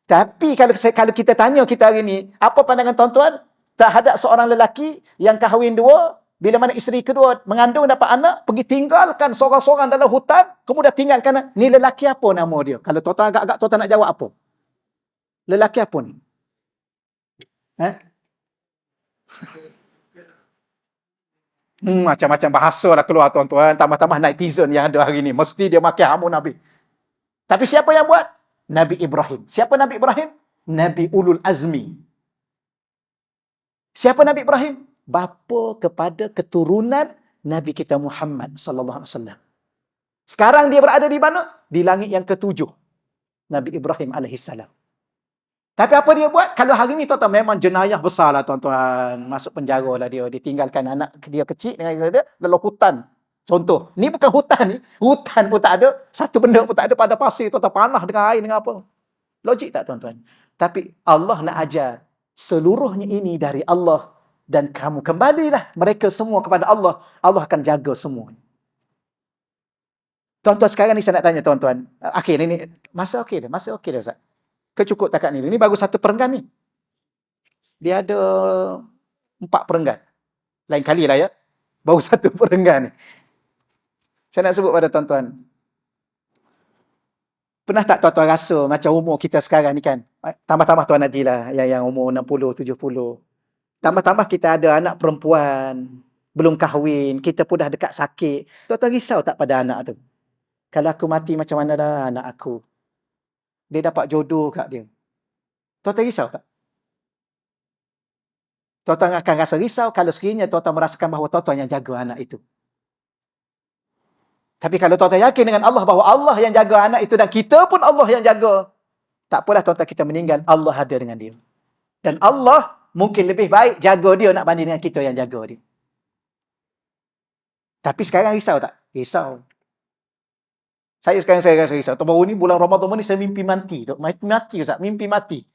Tapi kalau kita tanya kita hari ni, apa pandangan tuan-tuan terhadap seorang lelaki yang kahwin dua, bila mana isteri kedua mengandung dapat anak, pergi tinggalkan seorang-seorang dalam hutan, kemudian tinggalkan, ni lelaki apa nama dia? Kalau tuan-tuan agak-agak tuan-tuan nak jawab apa? Lelaki apa ni? Macam-macam bahasa lah keluar tuan-tuan, tambah-tambah netizen yang ada hari ni. Mesti dia makin hamun Nabi. Tapi siapa yang buat? Nabi Ibrahim. Siapa Nabi Ibrahim? Nabi Ulul Azmi. Siapa Nabi Ibrahim? Bapa kepada keturunan Nabi kita Muhammad sallallahu alaihi wasallam. Sekarang dia berada di mana? Di langit yang ketujuh. Nabi Ibrahim alaihi salam. Tapi apa dia buat? Kalau hari ni tuan-tuan memang jenayah besar lah tuan-tuan. Masuk penjara lah dia. Ditinggalkan anak dia kecil dengan isteri dia dalam hutan. Contoh. Ni bukan hutan ni. Hutan pun tak ada. Satu benda pun tak ada pada pasir. Tuan-tuan panah dengan air dengan apa. Logik tak tuan-tuan? Tapi Allah nak ajar. Seluruhnya ini dari Allah. Dan kamu kembalilah mereka semua kepada Allah. Allah akan jaga semua. Tuan-tuan sekarang ni saya nak tanya tuan-tuan. Akhir ni. Masa okey dah. Masa okey dah Ustaz. Kecukup takat ni. Ini baru satu perenggan ni. Dia ada 4 perenggan. Lain kali lah ya. Baru satu perenggan ni. Saya nak sebut pada tuan-tuan. Pernah tak tuan-tuan rasa macam umur kita sekarang ni kan? Tambah-tambah Tuan Haji lah. Yang umur 60, 70. Tambah-tambah kita ada anak perempuan. Belum kahwin. Kita pun dah dekat sakit. Tuan-tuan risau tak pada anak tu? Kalau aku mati macam mana dah anak aku? Dia dapat jodoh kat dia. Tuan-tuan risau tak? Tuan-tuan akan rasa risau kalau sekiranya tuan-tuan merasakan bahawa tuan-tuan yang jaga anak itu. Tapi kalau tuan-tuan yakin dengan Allah bahawa Allah yang jaga anak itu dan kita pun Allah yang jaga, tak apalah tuan-tuan kita meninggal, Allah ada dengan dia. Dan Allah mungkin lebih baik jaga dia nak banding dengan kita yang jaga dia. Tapi sekarang risau tak? Risau. Saya sekarang saya rasa risau. Baru ni bulan Ramadan ni saya mimpi mati. Mimpi mati Ustaz, mimpi mati.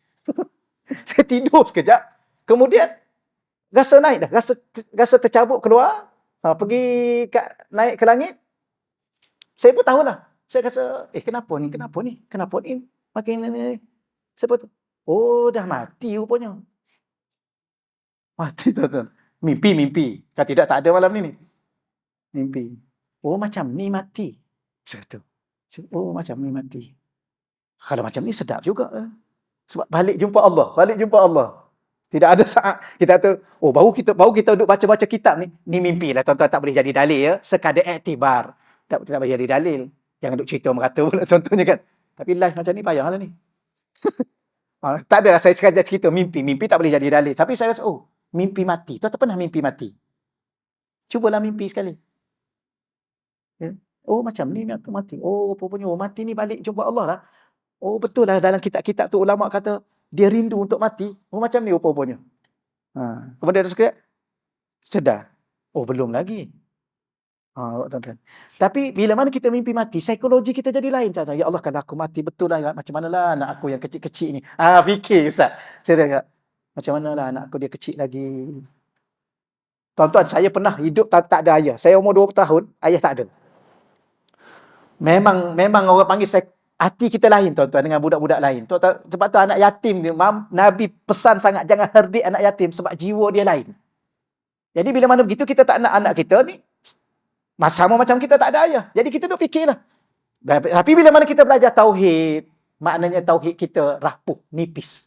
Saya tidur sekejap. Kemudian rasa naik dah, rasa tercabut keluar, pergi naik ke langit. Saya pun tahulah. Saya rasa, kenapa ni? Kenapa ni? Makin ni. Siapa tu? Oh, dah mati rupanya. Mati tuan-tuan. Mimpi. Kalau tidak, tak ada malam ni. Mimpi. Oh, macam ni mati. Saya kata. Oh, macam ni mati. Kalau macam ni sedap juga. Sebab balik jumpa Allah. Tidak ada saat kita tu, baru kita duduk baca-baca kitab ni. Ni mimpi lah tuan-tuan, tak boleh jadi dalil ya. Sekadar iktibar. Tak boleh jadi dalil. Jangan duk cerita merata pula contohnya kan. Tapi live macam ni payahlah ni. Tak adalah saya sekadar cerita mimpi. Mimpi tak boleh jadi dalil. Tapi saya rasa, mimpi mati. Tuan-tuan pernah mimpi mati? Cubalah mimpi sekali. Ya? Macam ni mati. Rupanya mati ni balik jumpa Allah lah. Betul lah dalam kitab-kitab tu ulama kata dia rindu untuk mati. Macam ni rupanya. Kemudian dia sekejap sedar. Belum lagi. Tuan-tuan. Tapi bila mana kita mimpi mati, psikologi kita jadi lain. Ya Allah, kalau aku mati betul lah, macam manalah anak aku yang kecil-kecil ni. Fikir Ustaz. Saya cakap, macam manalah anak aku dia kecil lagi. Tuan-tuan, saya pernah hidup tak ada ayah. Saya umur 20 tahun, ayah tak ada. Memang orang panggil hati kita lain tuan-tuan dengan budak-budak lain. Sebab tu anak yatim ni, Nabi pesan sangat jangan herdik anak yatim sebab jiwa dia lain. Jadi bila mana begitu kita tak nak anak kita ni sama macam kita tak ada ayah. Jadi kita duk fikirlah. Tapi bila mana kita belajar tauhid, maknanya tauhid kita rapuh, nipis.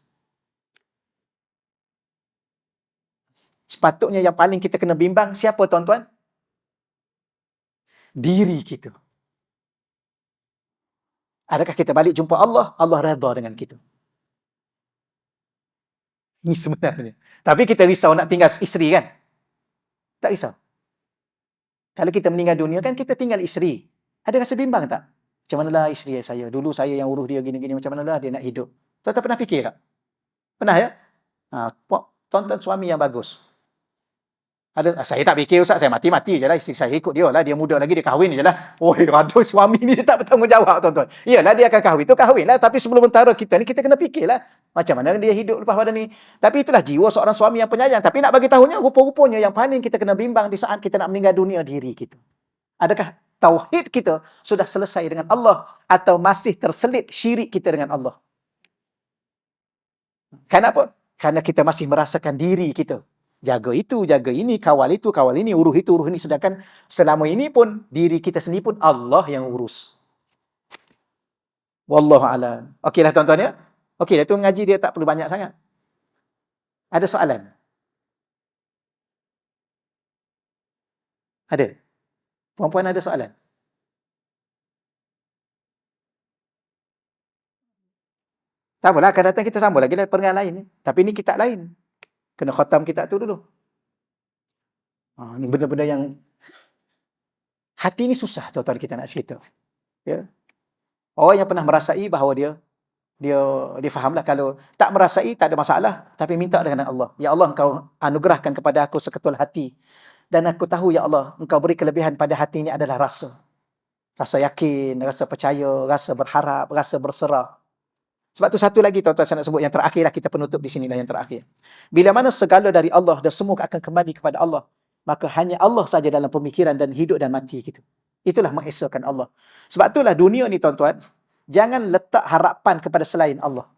Sepatutnya yang paling kita kena bimbang siapa tuan-tuan? Diri kita. Adakah kita balik jumpa Allah, Allah redha dengan kita? Ini sebenarnya. Tapi kita risau nak tinggal isteri kan? Tak risau. Kalau kita meninggal dunia kan kita tinggal isteri. Ada rasa bimbang tak? Macam manalah isteri saya? Dulu saya yang urus dia gini-gini. Macam manalah dia nak hidup? Tuan-tuan pernah fikir tak? Pernah ya? Tuan-tuan suami yang bagus. Saya tak fikir Ustaz, saya mati-mati je lah. Isteri saya ikut dia lah. Dia muda lagi, dia kahwin je lah. Aduh, suami ni dia tak bertanggungjawab tuan-tuan. Iyalah dia akan kahwin. Itu kahwin lah. Tapi sebelum mentara kita ni, kita kena fikirlah. Macam mana dia hidup lepas pada ni. Tapi itulah jiwa seorang suami yang penyayang. Tapi nak bagi tahunya, rupa-rupanya yang paling kita kena bimbang di saat kita nak meninggal dunia diri kita. Adakah tauhid kita sudah selesai dengan Allah atau masih terselit syirik kita dengan Allah? Kenapa? Karena kita masih merasakan diri kita. Jaga itu, jaga ini, kawal itu, kawal ini, uruh itu, uruh ini. Sedangkan selama ini pun, diri kita sendiri pun Allah yang urus. Wallahu'alam. Okeylah tuan-tuan ya. Okeylah, tu ngaji dia tak perlu banyak sangat. Ada soalan? Ada? Puan-puan ada soalan? Tak apalah, akan datang kita sambung lagi lah perengan lain. Tapi ni kitab lain. Kena khatam kitab tu dulu. Ni benda-benda yang hati ni susah tuan-tuan kita nak cerita. Ya. Orang yang pernah merasai bahawa dia fahamlah kalau tak merasai tak ada masalah, tapi minta dengan Allah. Ya Allah, engkau anugerahkan kepada aku seketul hati. Dan aku tahu ya Allah, engkau beri kelebihan pada hati ini adalah rasa. Rasa yakin, rasa percaya, rasa berharap, rasa berserah. Sebab tu satu lagi tuan-tuan saya nak sebut yang terakhirlah, kita penutup di sinilah yang terakhir. Bila mana segala dari Allah dan semua akan kembali kepada Allah, maka hanya Allah saja dalam pemikiran dan hidup dan mati kita. Itulah mengesahkan Allah. Sebab itulah dunia ni tuan-tuan, jangan letak harapan kepada selain Allah.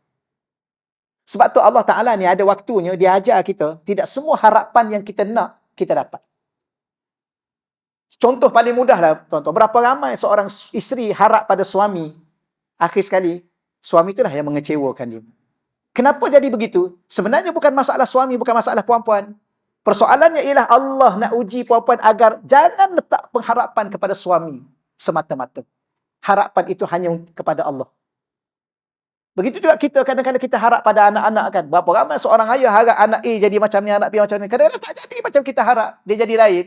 Sebab tu Allah Ta'ala ni ada waktunya dia ajar kita, tidak semua harapan yang kita nak, kita dapat. Contoh paling mudah lah tuan-tuan, berapa ramai seorang isteri harap pada suami, akhir sekali, suami itulah yang mengecewakan dia. Kenapa jadi begitu? Sebenarnya bukan masalah suami, bukan masalah puan-puan. Persoalannya ialah Allah nak uji puan-puan agar jangan letak pengharapan kepada suami semata-mata. Harapan itu hanya kepada Allah. Begitu juga kita kadang-kadang kita harap pada anak-anak kan. Berapa ramai seorang ayah harap anak A jadi macam ni, anak B macam ni. Kadang-kadang tak jadi macam kita harap. Dia jadi lain.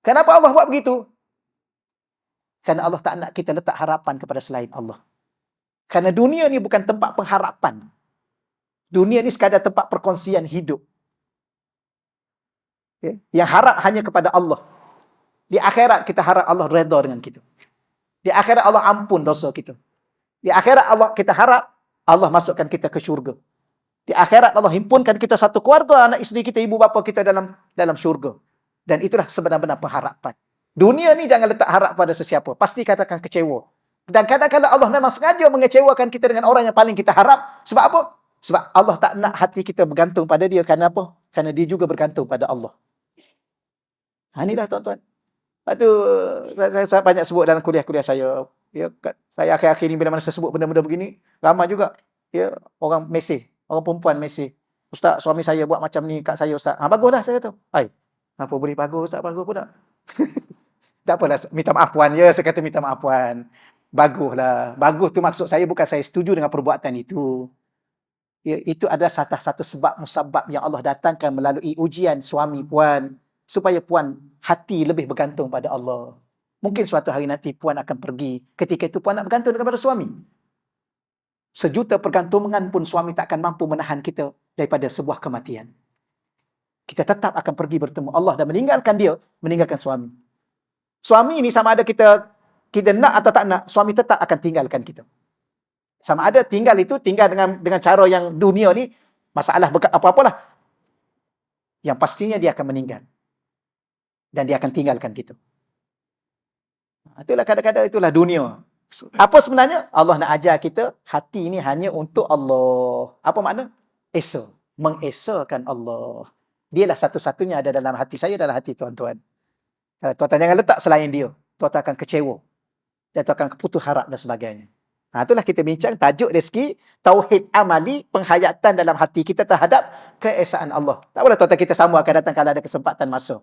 Kenapa Allah buat begitu? Kerana Allah tak nak kita letak harapan kepada selain Allah. Kerana dunia ni bukan tempat pengharapan. Dunia ni sekadar tempat perkongsian hidup. Okay? Yang harap hanya kepada Allah. Di akhirat kita harap Allah redha dengan kita. Di akhirat Allah ampun dosa kita. Di akhirat kita harap Allah masukkan kita ke syurga. Di Di akhirat Allah himpunkan kita satu keluarga, anak isteri kita, ibu bapa kita dalam syurga. Dan itulah sebenar-benar pengharapan. Dunia ni jangan letak harap pada sesiapa. Pasti katakan kecewa. Dan kadang-kadang Allah memang sengaja mengecewakan kita dengan orang yang paling kita harap. Sebab apa? Sebab Allah tak nak hati kita bergantung pada dia. Kerana apa? Kerana dia juga bergantung pada Allah. Inilah tuan-tuan. Lepas tu, saya banyak sebut dalam kuliah-kuliah saya. Ya, saya akhir-akhir ni bila mana saya sebut benda-benda begini, ramai juga ya, orang mesej, orang perempuan mesej. Ustaz, suami saya buat macam ni kat saya, Ustaz. Baguslah, saya kata. Hai, apa boleh bagus, Ustaz? Bagus pun tak? Tak apalah, minta maaf puan. Ya, saya kata minta maaf puan. Baguslah. Bagus tu maksud saya bukan saya setuju dengan perbuatan itu. Ya, itu adalah salah satu sebab musabab yang Allah datangkan melalui ujian suami puan. Supaya puan hati lebih bergantung pada Allah. Mungkin suatu hari nanti puan akan pergi. Ketika itu puan nak bergantung kepada suami. Sejuta pergantungan pun suami tak akan mampu menahan kita daripada sebuah kematian. Kita tetap akan pergi bertemu Allah dan meninggalkan dia, meninggalkan suami. Suami ini sama ada kita nak atau tak nak, suami tetap akan tinggalkan kita. Sama ada tinggal itu tinggal dengan cara yang dunia ni, masalah apa-apalah. Yang pastinya dia akan meninggal. Dan dia akan tinggalkan kita. Itulah kadang-kadang itulah dunia. Apa sebenarnya? Allah nak ajar kita, hati ini hanya untuk Allah. Apa makna? Esa. Mengesakan Allah. Dialah satu-satunya ada dalam hati saya, dalam hati tuan-tuan. Kalau tuan-tuan jangan letak selain dia, tuan-tuan akan kecewa. Dan tuan akan putus harap dan sebagainya. Itulah kita bincang tajuk rezeki, tauhid amali, penghayatan dalam hati kita terhadap keesaan Allah. Tak boleh tuan-tuan kita sama akan datang kalau ada kesempatan masa.